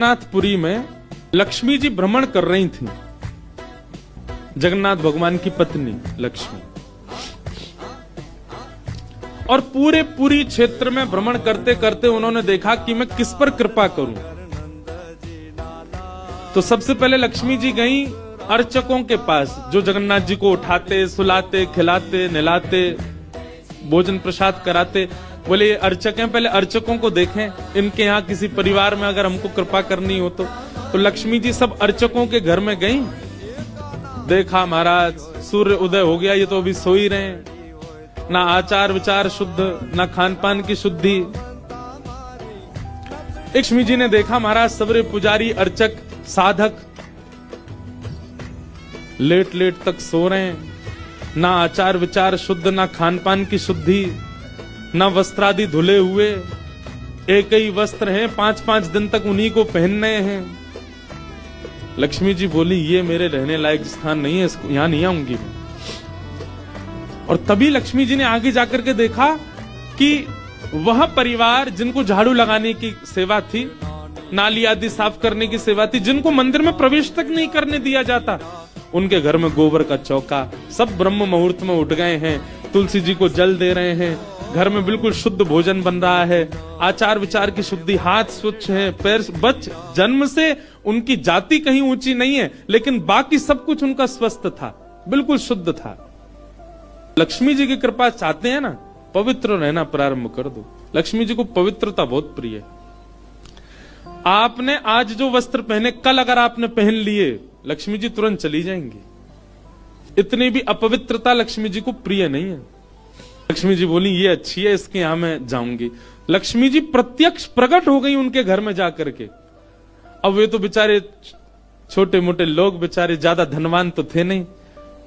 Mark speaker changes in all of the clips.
Speaker 1: जगन्नाथपुरी में लक्ष्मी जी भ्रमण कर रही थी। जगन्नाथ भगवान की पत्नी लक्ष्मी, और पूरी क्षेत्र में भ्रमण करते करते उन्होंने देखा कि मैं किस पर कृपा करूं। तो सबसे पहले लक्ष्मी जी गई अर्चकों के पास, जो जगन्नाथ जी को उठाते, सुलाते, खिलाते, नहलाते, भोजन प्रसाद कराते। बोले ये अर्चक हैं, पहले अर्चकों को देखें, इनके यहाँ किसी परिवार में अगर हमको कृपा करनी हो तो लक्ष्मी जी सब अर्चकों के घर में गई। देखा महाराज सूर्य उदय हो गया, ये तो अभी सो ही रहे हैं, ना आचार विचार शुद्ध, ना खान पान की शुद्धि। लक्ष्मी जी ने देखा महाराज सबरे पुजारी, अर्चक, साधक लेट लेट तक सो रहे हैं, ना आचार विचार शुद्ध, ना खान पान की शुद्धि, ना वस्त्रादि धुले हुए, एक ही वस्त्र हैं, 5-5 दिन तक उन्हीं को पहनने हैं। लक्ष्मी जी बोली ये मेरे रहने लायक स्थान नहीं है, यहां नहीं आऊंगी मैं। और तभी लक्ष्मी जी ने आगे जाकर के देखा कि वह परिवार जिनको झाड़ू लगाने की सेवा थी, नाली आदि साफ करने की सेवा थी, जिनको मंदिर में प्रवेश तक नहीं करने दिया जाता, उनके घर में गोबर का चौका, सब ब्रह्म मुहूर्त में उठ गए हैं, तुलसी जी को जल दे रहे हैं, घर में बिल्कुल शुद्ध भोजन बन रहा है, आचार विचार की शुद्धि, हाथ स्वच्छ है, पैर बच, जन्म से उनकी जाति कहीं ऊंची नहीं है, लेकिन बाकी सब कुछ उनका स्वस्थ था, बिल्कुल शुद्ध था। लक्ष्मी जी की कृपा चाहते हैं ना, पवित्र रहना प्रारंभ कर दो। लक्ष्मी जी को पवित्रता बहुत प्रिय है। आपने आज जो वस्त्र पहने, कल अगर आपने पहन लिए, लक्ष्मी जी तुरंत चली जाएंगी। इतनी भी अपवित्रता लक्ष्मी जी को प्रिय नहीं है। लक्ष्मी जी बोली ये अच्छी है, इसके यहां मैं जाऊंगी। लक्ष्मी जी प्रत्यक्ष प्रकट हो गई उनके घर में जाकर के। अब वे तो बेचारे छोटे मोटे लोग, बेचारे ज्यादा धनवान तो थे नहीं।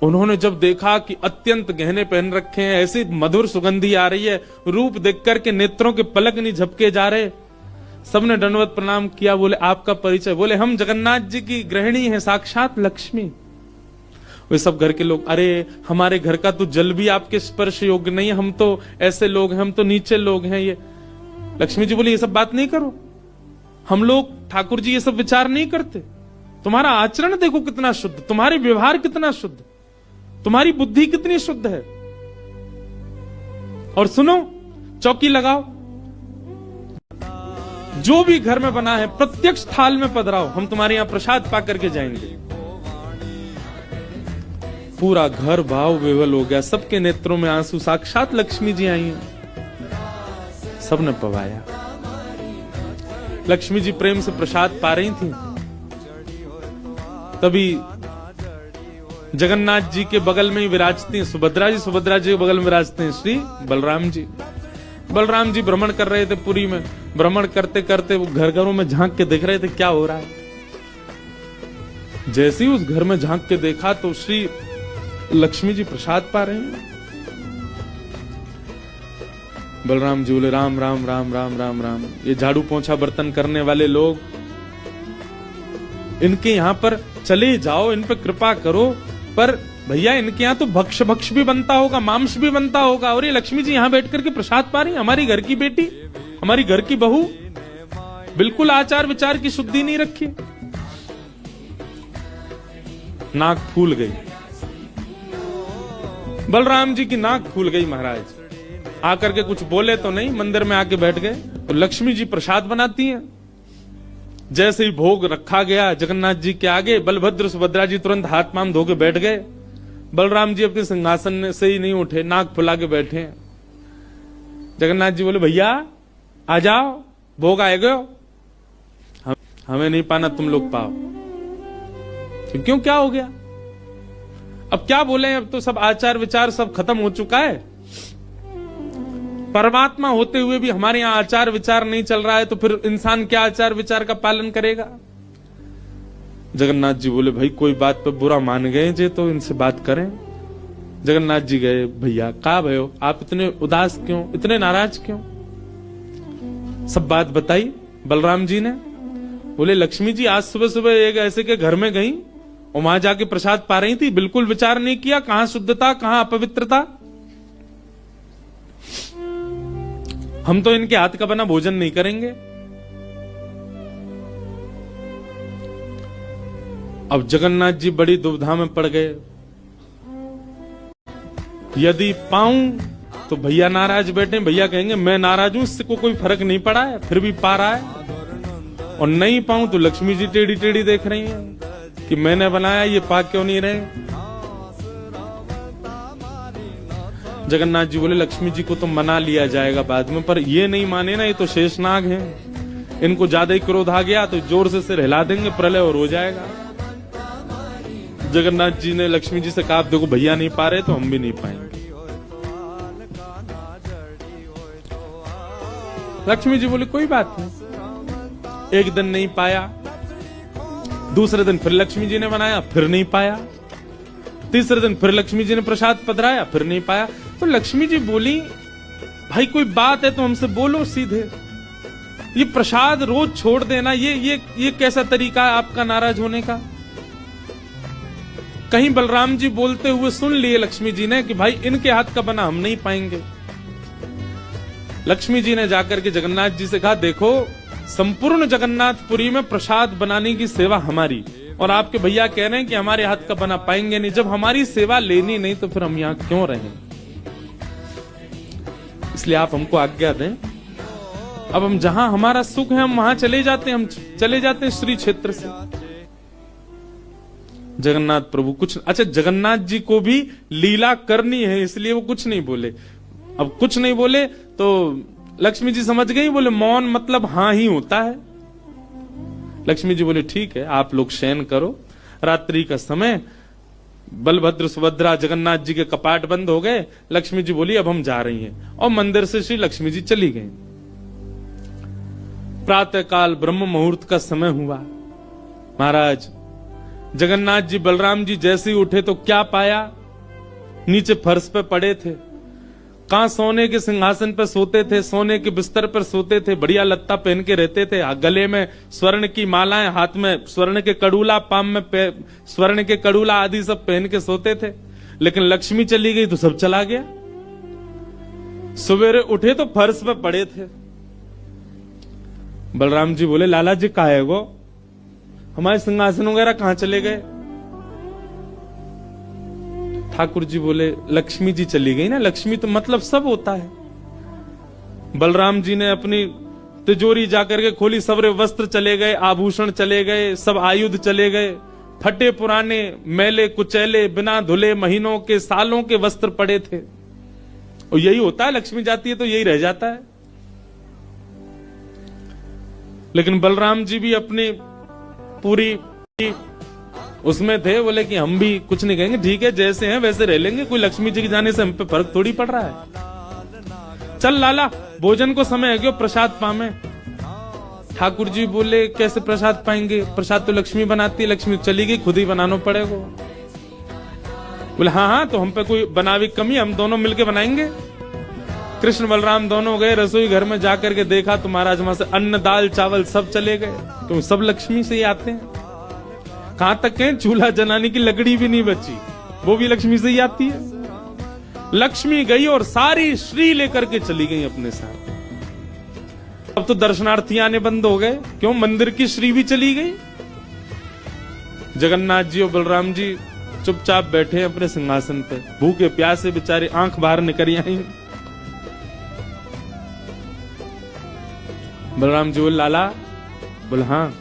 Speaker 1: उन्होंने जब देखा कि अत्यंत गहने पहन रखे हैं, ऐसी मधुर सुगंधी आ रही है, रूप देख करके नेत्रों के पलक नहीं झपके जा रहे, सबने दंडवत प्रणाम किया। बोले आपका परिचय? बोले हम जगन्नाथ जी की गृहिणी हैं, साक्षात लक्ष्मी। वे सब घर के लोग, अरे हमारे घर का तो जल भी आपके स्पर्श योग्य नहीं है, हम तो ऐसे लोग हैं, हम तो नीचे लोग हैं। ये लक्ष्मी जी बोली ये सब बात नहीं करो, हम लोग ठाकुर जी ये सब विचार नहीं करते। तुम्हारा आचरण देखो कितना शुद्ध, तुम्हारे व्यवहार कितना शुद्ध, तुम्हारी बुद्धि कितनी शुद्ध है। और सुनो, चौकी लगाओ, जो भी घर में बना है प्रत्यक्ष थाल में पधराओ, हम तुम्हारे यहां प्रसाद पा करके जाएंगे। पूरा घर भाव विवल हो गया, सबके नेत्रों में आंसू, साक्षात लक्ष्मी जी आई हैं। सबने पवाया। लक्ष्मी जी प्रेम से प्रसाद पा रही थी। तभी जगन्नाथ जी के बगल में ही विराजती हैं सुभद्रा जी, सुभद्रा जी के बगल में विराजते हैं श्री बलराम जी। बलराम जी भ्रमण कर रहे थे पुरी में। भ्रमण करते करते वो घर घरों में झांक के देख रहे थे क्या हो रहा है। जैसे ही उस घर में झांक के देखा तो श्री लक्ष्मी जी प्रसाद पा रहे हैं। बलराम जी बोले राम राम राम राम राम राम, ये झाड़ू पोंछा बर्तन करने वाले लोग, इनके यहां पर चले जाओ, इन पर कृपा करो। पर भैया इनके यहाँ तो भक्ष भी बनता होगा, मांस भी बनता होगा, और ये लक्ष्मी जी यहाँ बैठ करके प्रसाद पा रही, हमारी घर की बेटी, हमारी घर की बहू, बिल्कुल आचार विचार की शुद्धि नहीं रखी। नाक फूल गई, बलराम जी की नाक फूल गई। महाराज आकर के कुछ बोले तो नहीं, मंदिर में आके बैठ गए। तो लक्ष्मी जी प्रसाद बनाती हैं। जैसे ही भोग रखा गया जगन्नाथ जी के आगे, बलभद्र सुभद्रा जी तुरंत हाथ पांव धो के बैठ गए। बलराम जी अपने सिंहासन से ही नहीं उठे, नाक फुला के बैठे। जगन्नाथ जी बोले भैया आ जाओ, भोग आए गयो, हमें नहीं पाना, तुम लोग पाओ। क्यों, क्या हो गया? अब क्या बोले, अब तो सब आचार विचार सब खत्म हो चुका है। परमात्मा होते हुए भी हमारे यहां आचार विचार नहीं चल रहा है, तो फिर इंसान क्या आचार विचार का पालन करेगा? जगन्नाथ जी बोले भाई कोई बात पे बुरा मान गए जे, तो इनसे बात करें। जगन्नाथ जी गए, भैया कहा भयो, आप इतने उदास क्यों, इतने नाराज क्यों? सब बात बताई बलराम जी ने। बोले लक्ष्मी जी आज सुबह सुबह एक ऐसे के घर में गई और वहां जाके प्रसाद पा रही थी, बिल्कुल विचार नहीं किया, कहां शुद्धता कहां अपवित्रता। हम तो इनके हाथ का बना भोजन नहीं करेंगे। अब जगन्नाथ जी बड़ी दुविधा में पड़ गए। यदि पाऊं तो भैया नाराज बैठे, भैया कहेंगे मैं नाराज हूं, इससे को कोई फर्क नहीं पड़ा है, फिर भी पा रहा है। और नहीं पाऊं तो लक्ष्मी जी टेढ़ी टेढ़ी देख रही हैं कि मैंने बनाया, ये पा क्यों नहीं रहे। जगन्नाथ जी बोले लक्ष्मी जी को तो मना लिया जाएगा बाद में, पर ये नहीं माने ना, ये तो शेषनाग हैं, इनको ज्यादा ही क्रोध आ गया तो जोर से सिर हिला देंगे, प्रलय और हो जाएगा। जगन्नाथ जी ने लक्ष्मी जी से कहा देखो भैया नहीं पा रहे तो हम भी नहीं पाएंगे। लक्ष्मी जी बोले कोई बात नहीं। एक दिन नहीं पाया, दूसरे दिन फिर लक्ष्मी जी ने बनाया, फिर नहीं पाया, तीसरे दिन फिर लक्ष्मी जी ने प्रसाद पधराया, फिर नहीं पाया। तो लक्ष्मी जी बोली भाई कोई बात है तो हमसे बोलो सीधे, ये प्रसाद रोज छोड़ देना ये कैसा तरीका है आपका नाराज होने का। कहीं बलराम जी बोलते हुए सुन लिए लक्ष्मी जी ने कि भाई इनके हाथ का बना हम नहीं पाएंगे। लक्ष्मी जी ने जाकर के जगन्नाथ जी से कहा देखो संपूर्ण जगन्नाथपुरी में प्रसाद बनाने की सेवा हमारी, और आपके भैया कह रहे हैं कि हमारे हाथ का बना पाएंगे नहीं। जब हमारी सेवा लेनी नहीं तो फिर हम यहां क्यों रहें, इसलिए आप हमको आज्ञा दें। अब हम जहां हमारा सुख है हम वहां चले जाते हैं, हम चले जाते हैं श्री क्षेत्र से। जगन्नाथ प्रभु कुछ, अच्छा जगन्नाथ जी को भी लीला करनी है इसलिए वो कुछ नहीं बोले। अब कुछ नहीं बोले तो लक्ष्मी जी समझ गई, बोले मौन मतलब हाँ ही होता है। लक्ष्मी जी बोले ठीक है आप लोग शयन करो, रात्रि का समय, बलभद्र सुभद्रा जगन्नाथ जी के कपाट बंद हो गए। लक्ष्मी जी बोली अब हम जा रही हैं, और मंदिर से श्री लक्ष्मी जी चली गई। प्रातः काल ब्रह्म मुहूर्त का समय हुआ। महाराज जगन्नाथ जी बलराम जी जैसे ही उठे तो क्या पाया, नीचे फर्श पे पड़े थे। कहां सोने के सिंहासन पर सोते थे, सोने के बिस्तर पर सोते थे, बढ़िया लत्ता पहन के रहते थे, गले में स्वर्ण की मालाएं, हाथ में स्वर्ण के कड़ूला, पाम में स्वर्ण के कड़ूला आदि सब पहन के सोते थे। लेकिन लक्ष्मी चली गई तो सब चला गया। सवेरे उठे तो फर्श पे पड़े थे। बलराम जी बोले लाला जी कहा है गो, हमारे सिंहासन वगैरह कहां चले गए। ठाकुर जी बोले लक्ष्मी जी चली गई ना, लक्ष्मी तो मतलब सब होता है। बलराम जी ने अपनी तिजोरी जाकर के खोली, सबरे वस्त्र चले गए, आभूषण चले गए, सब आयुध चले गए, फटे पुराने मैले कुचैले बिना धुले महीनों के सालों के वस्त्र पड़े थे। और यही होता है, लक्ष्मी जाती है तो यही रह जाता है। लेकिन बलराम जी भी अपनी पूरी उसमें थे, बोले कि हम भी कुछ नहीं कहेंगे, ठीक है जैसे हैं वैसे रह लेंगे, कोई लक्ष्मी जी के जाने से हम पे फर्क थोड़ी पड़ रहा है। चल लाला भोजन को समय है क्यों, प्रसाद पावे। ठाकुर जी बोले कैसे प्रसाद पाएंगे, प्रसाद तो लक्ष्मी बनाती है, लक्ष्मी चली गई, खुद ही बनाना पड़ेगा। बोले हाँ हाँ तो हम पे कोई बनावी कमी, हम दोनों मिलके बनाएंगे। कृष्ण बलराम दोनों गए रसोई घर में, जाकर के देखा तो महाराज वहां से अन्न दाल चावल सब चले गए, क्योंकि सब लक्ष्मी से ही आते हैं। कहां तक है चूल्हा जलाने की लकड़ी भी नहीं बची, वो भी लक्ष्मी से ही आती है। लक्ष्मी गई और सारी श्री लेकर के चली गई अपने साथ। अब तो दर्शनार्थी आने बंद हो गए, क्यों, मंदिर की श्री भी चली गई। जगन्नाथ जी और बलराम जी चुपचाप बैठे अपने सिंहासन पे, भूखे प्यासे बेचारे, आंख बाहर निकल आई। बलराम जी बोले लाला, बोले हाँ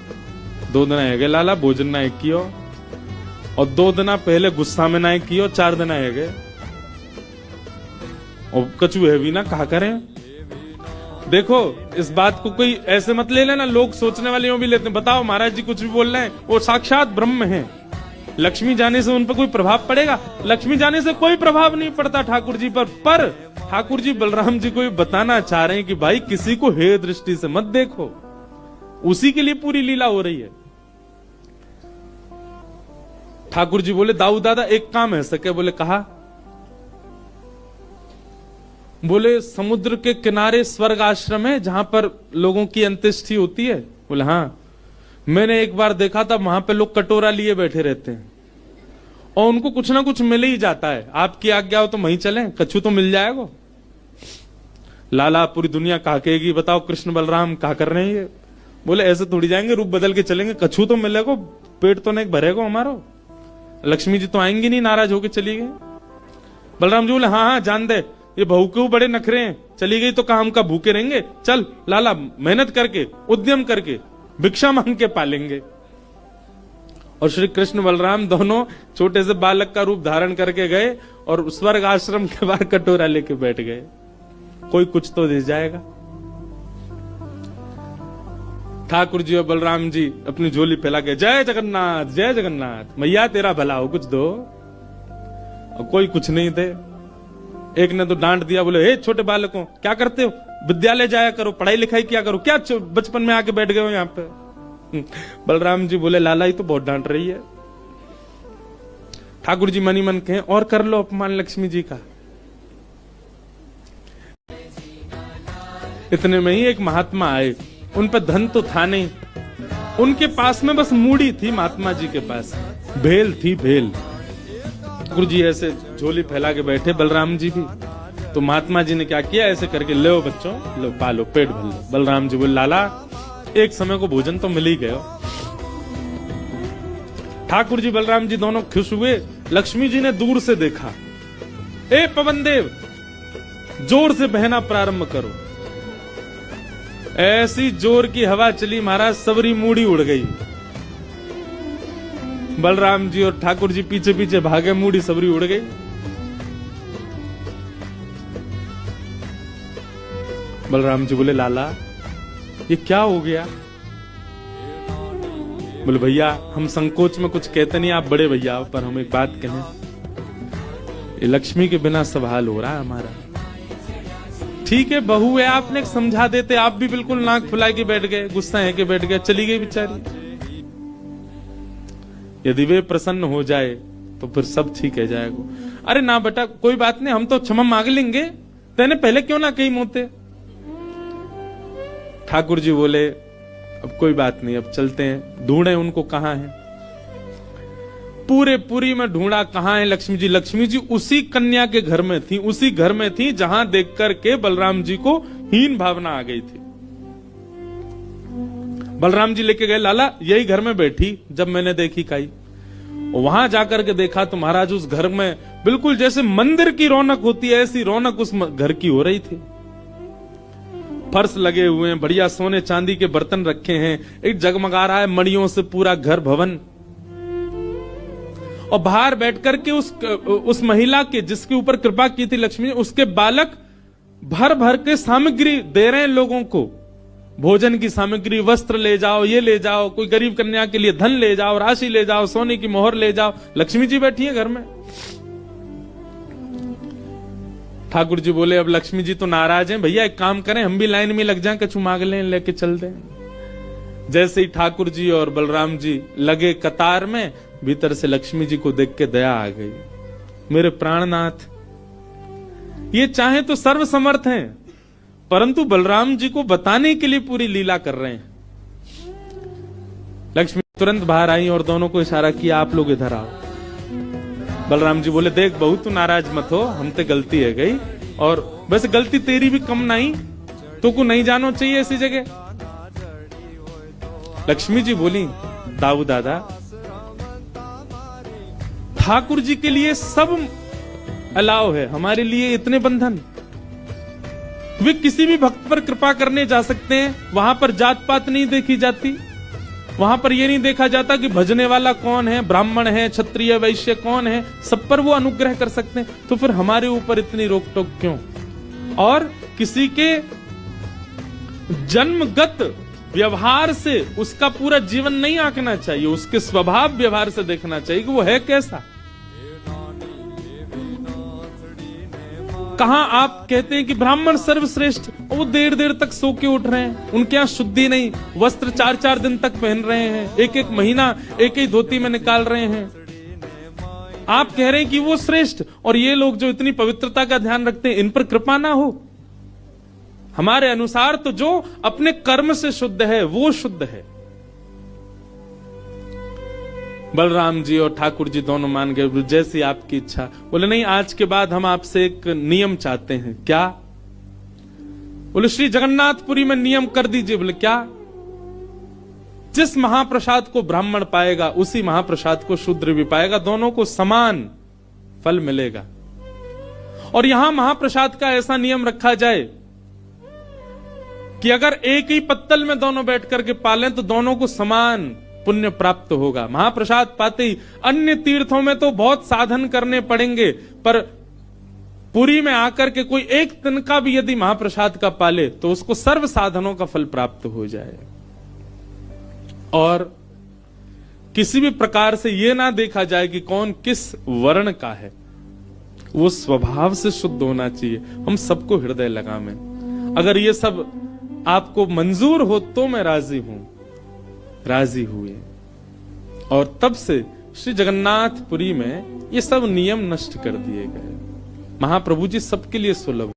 Speaker 1: 2 दिन है गए लाला, भोजन ना एक कियो, और 2 दिन पहले गुस्सा में ना कियो, 4 दिन है गए, और कचू है भी ना, कहा करें। देखो इस बात को कोई ऐसे मत ले लेना, लोग सोचने वाले यूं भी लेते हैं, बताओ महाराज जी कुछ भी बोल रहे हैं, वो साक्षात ब्रह्म है, लक्ष्मी जाने से उन पर कोई प्रभाव पड़ेगा? लक्ष्मी जाने से कोई प्रभाव नहीं पड़ता ठाकुर जी पर ठाकुर जी बलराम जी को बताना चाह रहे हैं कि भाई किसी को हेय दृष्टि से मत देखो, उसी के लिए पूरी लीला हो रही है। ठाकुर जी बोले दाऊ दादा एक काम है सके, बोले कहा, बोले समुद्र के किनारे स्वर्ग आश्रम है जहां पर लोगों की अंत्येष्टि होती है। बोले हाँ, मैंने एक बार देखा था वहां पे लोग कटोरा लिए बैठे रहते हैं और उनको कुछ ना कुछ मिल ही जाता है, आपकी आज्ञा हो तो वहीं चलें, कछु तो मिल जाएगा। लाला पूरी दुनिया कहा कहेगी बताओ कृष्ण बलराम कहा कर रहे हैं ये। बोले ऐसे थोड़ी जाएंगे, रूप बदल के चलेंगे, कछु तो मिलेगा, पेट तो नहीं भरेगा हमारो। लक्ष्मी जी तो आएंगी नहीं, नाराज होके चली गई। बलराम जी बोले हाँ हाँ जान दे, ये बहू के बड़े नखरे हैं, चली गई तो काम का भूखे रहेंगे, चल लाला मेहनत करके उद्यम करके भिक्षा मांग के पालेंगे। और श्री कृष्ण बलराम दोनों छोटे से बालक का रूप धारण करके गए और स्वर्ग आश्रम के बाहर कटोरा लेके बैठ गए, कोई कुछ तो दे जाएगा। ठाकुर जी और बलराम जी अपनी झोली फैला के जय जगन्नाथ जय जगन्नाथ, मैया तेरा भला हो कुछ दो। और कोई कुछ नहीं थे। एक ने तो डांट दिया, बोले हे छोटे बालकों क्या करते हो, विद्यालय जाया करो, पढ़ाई लिखाई किया करो, क्या बचपन में आके बैठ गए हो यहाँ पे। बलराम जी बोले लाला ही तो बहुत डांट रही है। ठाकुर जी मनी मन कहें और कर लो अपमान लक्ष्मी जी का। इतने में ही एक महात्मा आए, उन पर धन तो था नहीं, उनके पास में बस मूड़ी थी। महात्मा जी के पास भेल थी, भेल। ठाकुर जी ऐसे झोली फैला के बैठे, बलराम जी भी। तो महात्मा जी ने क्या किया, ऐसे करके लो बच्चों लो पालो, पेट भर लो। बलराम जी बोले लाला एक समय को भोजन तो मिल ही गया। ठाकुर जी बलराम जी दोनों खुश हुए। लक्ष्मी जी ने दूर से देखा, ए पवन देव जोर से बहना प्रारंभ करो। ऐसी जोर की हवा चली महाराज, सबरी मूड़ी उड़ गई। बलराम जी और ठाकुर जी पीछे पीछे भागे, मूड़ी सबरी उड़ गई। बलराम जी बोले लाला ये क्या हो गया। बोले भैया हम संकोच में कुछ कहते नहीं, आप बड़े भैया हो, पर हम एक बात कहें, ये लक्ष्मी के बिना सब हाल हो रहा है हमारा। ठीक है बहू है, आपने समझा देते, आप भी बिल्कुल नाक फुला के बैठ गए, गुस्सा है के बैठ गए, चली गई बेचारी। यदि वे प्रसन्न हो जाए तो फिर सब ठीक है जाएगा। अरे ना बेटा कोई बात नहीं, हम तो क्षमा मांग लेंगे, तेने पहले क्यों ना कही मोते। ठाकुर जी बोले अब कोई बात नहीं, अब चलते हैं, ढूंढे उनको कहां है। पूरे पुरी में ढूंढा, कहां है लक्ष्मी जी। लक्ष्मी जी उसी कन्या के घर में थी, उसी घर में थी जहां देख करके बलराम जी को हीन भावना आ गई थी। बलराम जी लेके गए, लाला यही घर में बैठी जब मैंने देखी काई। वहां जाकर के देखा तो महाराज उस घर में बिल्कुल जैसे मंदिर की रौनक होती है, ऐसी रौनक उस घर की हो रही थी। फर्श लगे हुए हैं, बढ़िया सोने चांदी के बर्तन रखे हैं, एक जगमगा रहा है मणियों से पूरा घर भवन। और बाहर बैठ करके उस महिला के जिसके ऊपर कृपा की थी लक्ष्मी, उसके बालक भर भर के सामग्री दे रहे हैं लोगों को, भोजन की सामग्री, वस्त्र ले जाओ, ये ले जाओ, कोई गरीब कन्या के लिए धन ले जाओ, राशि ले जाओ, सोने की मोहर ले जाओ। लक्ष्मी जी बैठी है घर में। ठाकुर जी बोले अब लक्ष्मी जी तो नाराज हैं, भैया एक काम करें, हम भी लाइन में लग जाएं, कछु मांग लें, लेके चल दें। जैसे ही ठाकुर जी और बलराम जी लगे कतार में, भीतर से लक्ष्मी जी को देख के दया आ गई। मेरे प्राणनाथ ये चाहे तो सर्वसमर्थ हैं, परंतु बलराम जी को बताने के लिए पूरी लीला कर रहे हैं। लक्ष्मी तुरंत बाहर आई और दोनों को इशारा किया, आप लोग इधर आओ। बलराम जी बोले देख बहू तू नाराज मत हो, हमसे गलती है गई, और वैसे गलती तेरी भी कम नहीं, तो को नहीं जानो चाहिए ऐसी जगह। लक्ष्मी जी बोली दाऊ दादा ठाकुर जी के लिए सब अलाव है, हमारे लिए इतने बंधन। वे किसी भी भक्त पर कृपा करने जा सकते हैं, वहां पर जात पात नहीं देखी जाती, वहां पर यह नहीं देखा जाता कि भजने वाला कौन है, ब्राह्मण है, क्षत्रिय, वैश्य कौन है, सब पर वो अनुग्रह कर सकते हैं। तो फिर हमारे ऊपर इतनी रोक टोक क्यों। और किसी के जन्मगत व्यवहार से उसका पूरा जीवन नहीं आंकना चाहिए, उसके स्वभाव व्यवहार से देखना चाहिए कि वो है कैसा। कहां आप कहते हैं कि ब्राह्मण सर्वश्रेष्ठ, वो देर देर तक सो के उठ रहे हैं, उनके यहां शुद्धि नहीं, वस्त्र 4-4 दिन तक पहन रहे हैं, एक महीना एक ही धोती में निकाल रहे हैं। आप कह रहे हैं कि वो श्रेष्ठ, और ये लोग जो इतनी पवित्रता का ध्यान रखते हैं, इन पर कृपा ना हो। हमारे अनुसार तो जो अपने कर्म से शुद्ध है वो शुद्ध है। बलराम जी और ठाकुर जी दोनों मान गए, जैसी आपकी इच्छा। बोले नहीं, आज के बाद हम आपसे एक नियम चाहते हैं। क्या? बोले श्री जगन्नाथपुरी में नियम कर दीजिए। बोले क्या? जिस महाप्रसाद को ब्राह्मण पाएगा उसी महाप्रसाद को शूद्र भी पाएगा, दोनों को समान फल मिलेगा। और यहां महाप्रसाद का ऐसा नियम रखा जाए कि अगर एक ही पत्तल में दोनों बैठ करके पालें तो दोनों को समान पुण्य प्राप्त होगा। महाप्रसाद पाते ही, अन्य तीर्थों में तो बहुत साधन करने पड़ेंगे, पर पुरी में आकर के कोई एक तिनका भी यदि महाप्रसाद का पाले तो उसको सर्व साधनों का फल प्राप्त हो जाए। और किसी भी प्रकार से यह ना देखा जाए कि कौन किस वर्ण का है, वो स्वभाव से शुद्ध होना चाहिए। हम सबको हृदय लगावें। अगर ये सब आपको मंजूर हो तो मैं राजी हूं। राजी हुए और तब से श्री जगन्नाथपुरी में ये सब नियम नष्ट कर दिए गए। महाप्रभु जी सबके लिए सुलभ